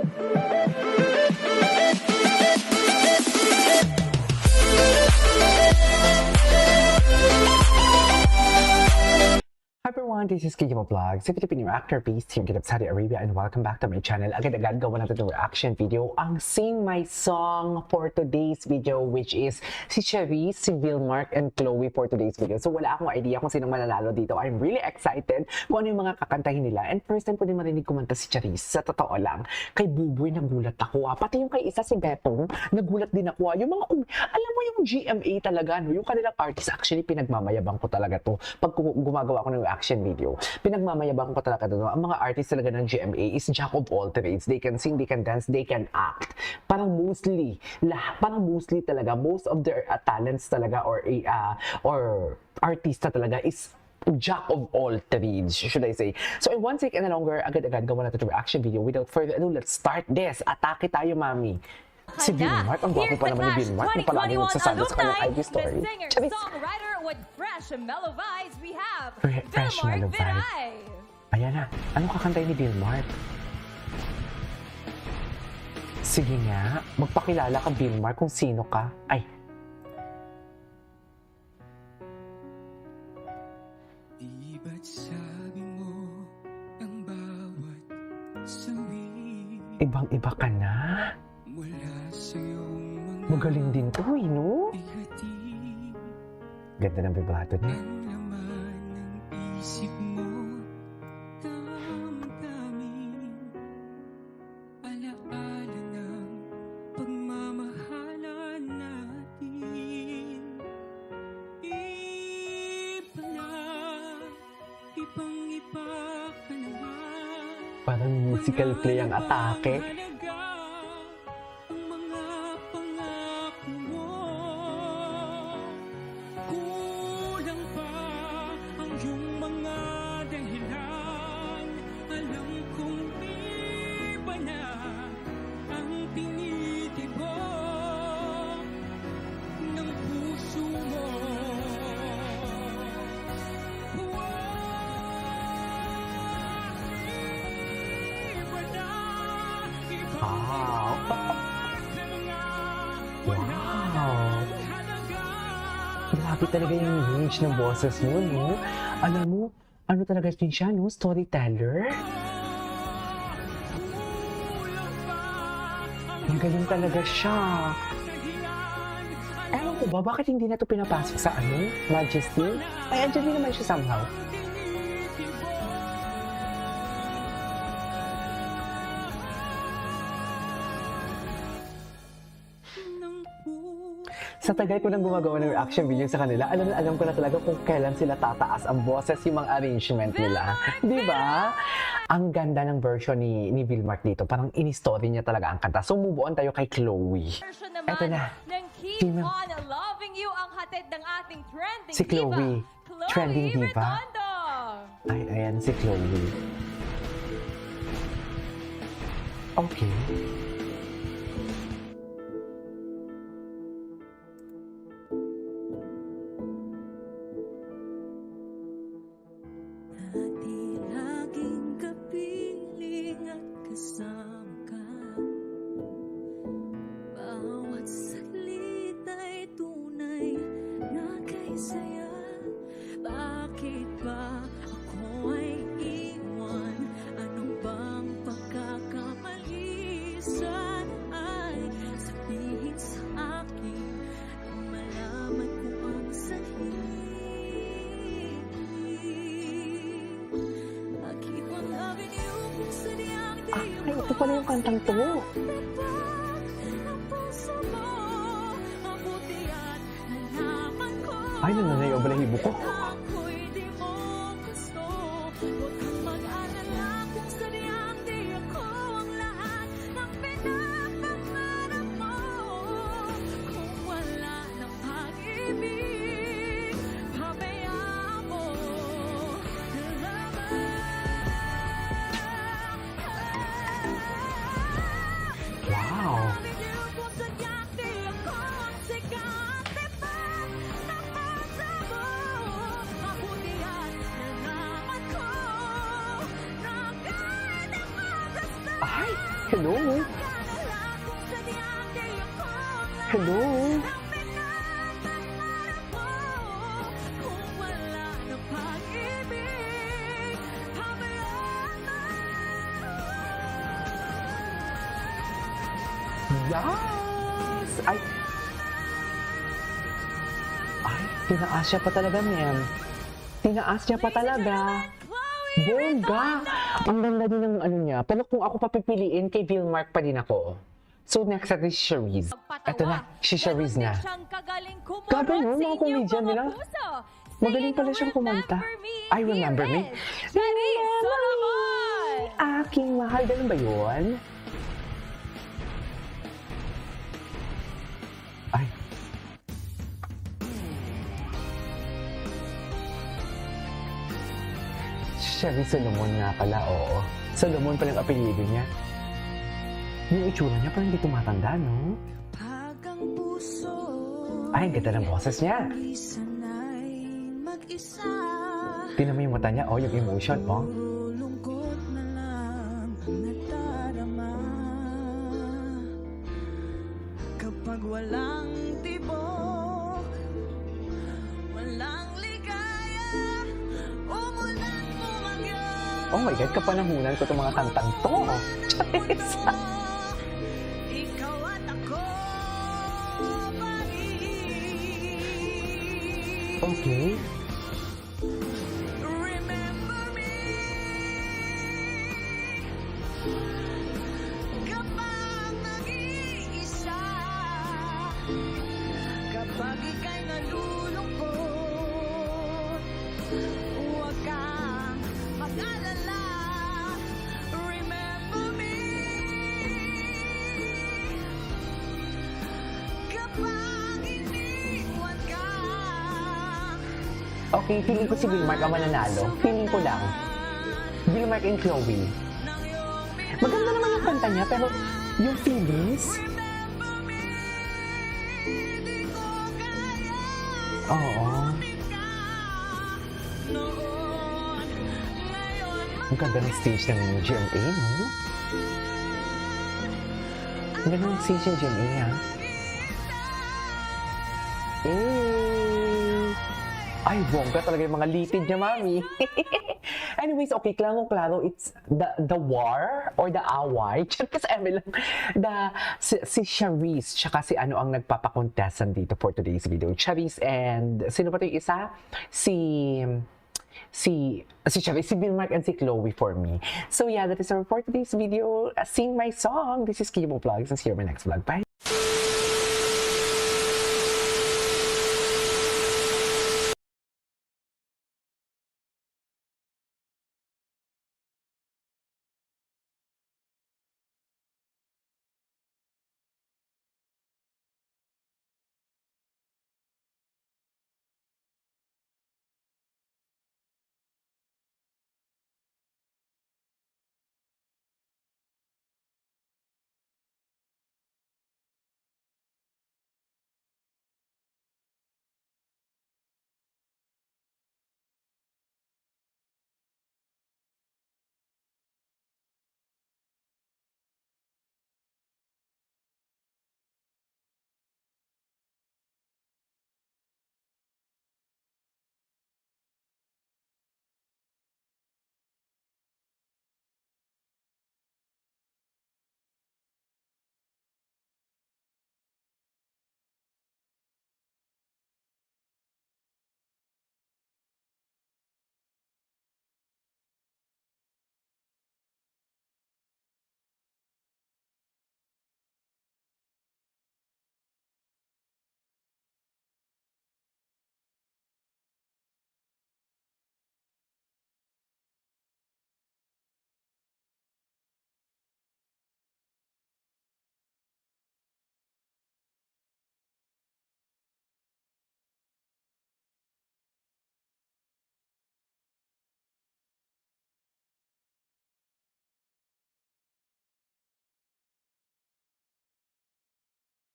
Hi everyone, this is Kikimo Vlog, si Filipino actor based here in Saudi Arabia, and welcome back to my channel. Agad-agad gawa natin itong reaction video, ang Sing My Song for today's video, which is si Charisse, si Vilmark, and Chloe for today's video. So wala akong idea kung sinong mananalo dito. I'm really excited kung ano yung mga kakantahin nila. And first time ko din marinig kumanta si Charisse, sa totoo lang. Kay Buboy nagulat ako. Pati yung kay isa si Bepong, nagulat din ako. Yung mga, alam mo yung GMA talaga, no? Yung kanilang artist, actually pinagmamayabang ko talaga to. Pag gumagawa ko ng action video, pinagmamayabang ko talaga doon. Ang mga artists talaga ng GMA is jack of all trades. They can sing, they can dance, they can act. Parang mostly talaga, most of their talents talaga or artista talaga is jack of all trades, should I say. So in one second na longer, agad-agad gawa natin yung reaction video. Without further ado, let's start this. Atake tayo, mami. Si Vilmark, ang gwapo pa naman ni Vilmark, na palagi nagsasado sa kanyang IG story. Singer-songwriter with fresh and mellow vibes, we have Fresh mellow Vilmark vibes. Viray. Ayan na, anong kakantay ni Vilmark? Sige nga, magpakilala ka Vilmark kung sino ka. Ay, Di ba't sabi mo ang bawat sawi ibang-iba ka na. mula sa iyong mga Magaling din to, no? ihati Ganda ng vibrato niya. ang laman ng isip mo, damdamin, alaala ng pagmamahalan natin. Iba na, ibang-iba ka na. Parang musical play ang atake. Ang mga pangako mo, kulang pa ang iyong mga dahilan. Alam kong iba na ang tinitibok ng puso mo. Wow! Wow! Grabe talaga yung range ng boses mo, no? Alam mo, ano talaga din siya, no? Storyteller? Ang galing talaga siya. Ewan ko ba, bakit hindi na ito pinapasok sa Majesty? Ay, andyan din naman siya somehow. Sa tagal ko nang gumagawa ng reaction video sa kanila, alam ko na talaga kung kailan sila tataas ang boses, yung mga arrangement nila. Di ba? Ang ganda ng version ni Vilmark dito. Parang in-story niya talaga ang kanta. So move on tayo kay Chloe. Version Eto naman na. ng Keep Sino? On Loving You ang hatid ng ating trending Si Chloe. diva, Trending Chloe diva. Redondo. Ay, ayan si Chloe. Okay. Dati laging kapiling at kasama ka. Bawat salita'y tunay na kay saya. Bakit ba ako ay iwan? Ano bang pagkakamali? Sana ay sabihin sa akin na malaman ko ang sahih. Ay, ito pala yung kantang to. Ay, nananayaw balahibo ko. Wow! Hello? Hello? Yes! Ay, tinaas siya pa talaga, ma'am. Tinaas niya pa talaga. Bongga! Ang ganda din ng ano niya. Pero kung ako papipiliin, kay Vilmark pa din ako. So, next natin si Charisse. Ito na, si Charisse na. Grabe, no? Mga comedian nila. Magaling pala siyang kumanta. I Remember Me. Charisse Solomon! Aking mahal. Ganun ba yun? Ay. Charisse Solomon nga pala, oo. Solomon pala ang apelyido niya. Yung itsura niya parang hindi tumatanda, no? Hagang puso Ay, ang ganda ng boses niya. di sanay mag-isa. Tingnan mo yung mata niya, oh, yung emotion, oh. Lungkot na lang ang nadarama. Kapag walang tibok, walang ligaya, umulan bumagyo. Oh my God, kapanahunan ko itong mga kantang to. Charis! Ikaw at ako Okay. Remember me kapag nag-iisa, kapag ika'y nalulungkot, huwag kang mag-alala. Remember me kapag iniwan ka. Okay, feeling ko si Vilmark ang mananalo. Feeling ko lang. Vilmark and Chloe. Maganda naman yung kanta niya, pero yung feelings... Oo. Ang ganda ng stage ng GMA, no? Ang ganda ng stage ng GMA, ha? Ay, bongga talaga yung mga litid niya, mami. Anyways, okay, klaro-klaro, it's the war or the away. Kasi lang, si Charisse, tsaka si ano ang nagpapakontestan dito for today's video. Charisse and, sino pa ito yung isa? Si Charisse, si Vilmark and si Chloe for me. So yeah, that is all for today's video. Sing my song. This is Kibo Vlogs and see you in my next vlog. Bye!